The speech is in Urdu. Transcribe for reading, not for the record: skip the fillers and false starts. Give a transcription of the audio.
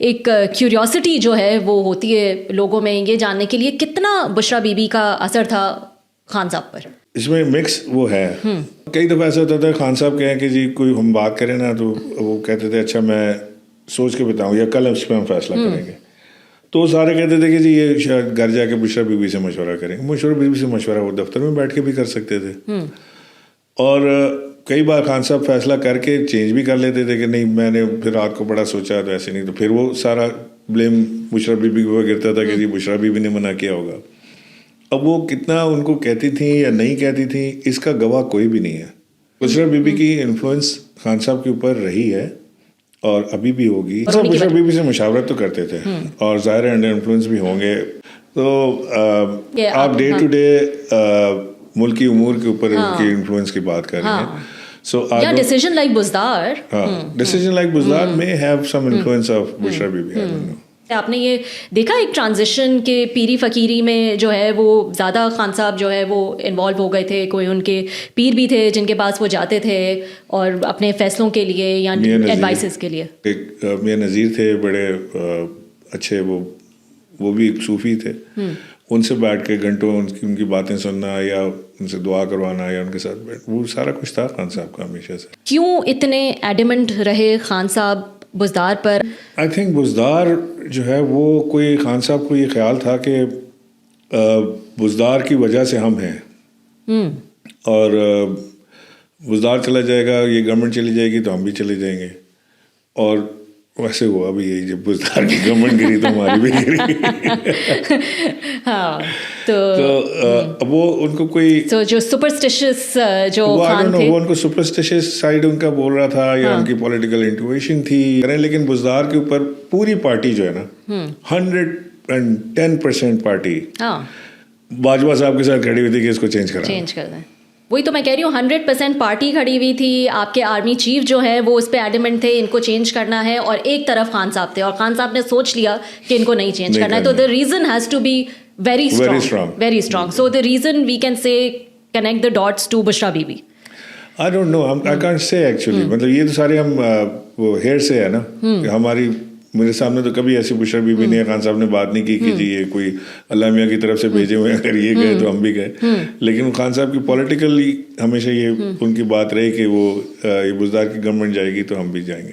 ایک کیوریوسٹی جو ہے وہ ہوتی ہے لوگوں میں یہ جاننے کے لیے کتنا بشرا بی بی کا اثر تھا خان صاحب پر. اس میں مکس وہ ہے. کئی دفعہ ایسا ہوتا تھا خان صاحب کہیں کہ جی کوئی ہم بات کریں نا تو وہ کہتے تھے اچھا میں سوچ کے بتاؤں یا کل اس پہ ہم فیصلہ کریں گے. تو سارے کہتے تھے کہ جی یہ شاید گھر جا کے بشرا بی بی سے مشورہ کریں گے. بشرا بی بی سے مشورہ وہ دفتر میں بیٹھ کے بھی کر سکتے تھے. اور کئی بار خان صاحب فیصلہ کر کے چینج بھی کر لیتے تھے کہ نہیں میں نے پھر رات کو بڑا سوچا تو ایسے نہیں, تو پھر وہ سارا بلیم بشرا بی بی کو گرتا تھا کہ جی بشرا بی بی نے منع کیا ہوگا. اب وہ کتنا ان کو کہتی تھیں یا نہیں کہتی تھیں اس کا گواہ کوئی بھی نہیں ہے. بشرا بی بی کی انفلوئنس خان صاحب کے اوپر رہی ہے اور ابھی بھی ہوگی. بشرا بی بی سے مشاورت تو کرتے تھے اور ظاہر ہے انڈر انفلوئنس بھی ہوں گے. تو آپ ڈے ٹو ڈے ملکی امور کے اوپر ان کی انفلوئنس کی بات کر رہے ہیں. So decision like Buzdar. Decision like Buzdar may have some influence of Bushra Bibi. I don't know. آپ نے یہ دیکھا ایک ٹرانزیشن کے پیری فقیری میں جو ہے وہ زیادہ خان صاحب جو ہے وہ انوالو ہو گئے تھے. کوئی ان کے پیر بھی تھے جن کے پاس وہ جاتے تھے اور اپنے فیصلوں کے لیے یا ایڈوائسز کے لیے. ایک میاں نذیر تھے بڑے اچھے, وہ بھی ایک صوفی تھے. ان سے بیٹھ کے گھنٹوں ان کی باتیں سننا یا ان سے دعا کروانا یا ان کے ساتھ بیٹھ, وہ سارا کچھ تھا خان صاحب کا ہمیشہ سے. کیوں اتنے ایڈیمنٹ رہے خان صاحب بزدار پر؟ آئی تھنک بزدار جو ہے وہ کوئی خان صاحب کو یہ خیال تھا کہ بزدار کی وجہ سے ہم ہیں اور بزدار چلا جائے گا, یہ گورنمنٹ چلی جائے گی تو ہم بھی چلے جائیں گے. اور ویسے ہوا بھی یہی, جب بزدار کی گورنمنٹ گری تو ہماری بھی گری. ہاں تو وہ ان کو کوئی جو سپرسٹیشس جو خان تھے وہ ان کو سپرسٹیشس سائڈ ان کا بول رہا تھا یا ان کی پولیٹیکل انٹویشن تھی. لیکن بزدار کے اوپر پوری پارٹی جو ہے نا 110% پارٹی باجوہ صاحب کے ساتھ کھڑی ہوئی تھی کہ اس کو چینج کر دیں. وہی تو میں کہہ رہی ہوں 100% پارٹی کھڑی ہوئی تھی. آپ کے آرمی چیف جو ہے وہ اس پہ ایڈیمنٹ تھے ان کو چینج کرنا ہے, اور ایک طرف خان صاحب تھے اور خان صاحب نے سوچ لیا کہ ان کو نہیں چینج کرنا ہے. تو the reason has to be very strong. So the reason we can say connect the dots to Bushra Bibi. I don't know, I can't say actually. مطلب یہ تو سارے ہم وہ ہیئر سے ہے نا کہ ہماری میرے سامنے تو کبھی ایسی بشرا بی بی نے خان صاحب نے بات نہیں کی کہ جی یہ کوئی اللہ میاں کی طرف سے بھیجے ہوئے اگر یہ گئے تو ہم بھی گئے. لیکن خان صاحب کی پولیٹیکلی ہمیشہ یہ ان کی بات رہی کہ وہ یہ بزدار کی گورنمنٹ جائے گی تو ہم بھی جائیں گے.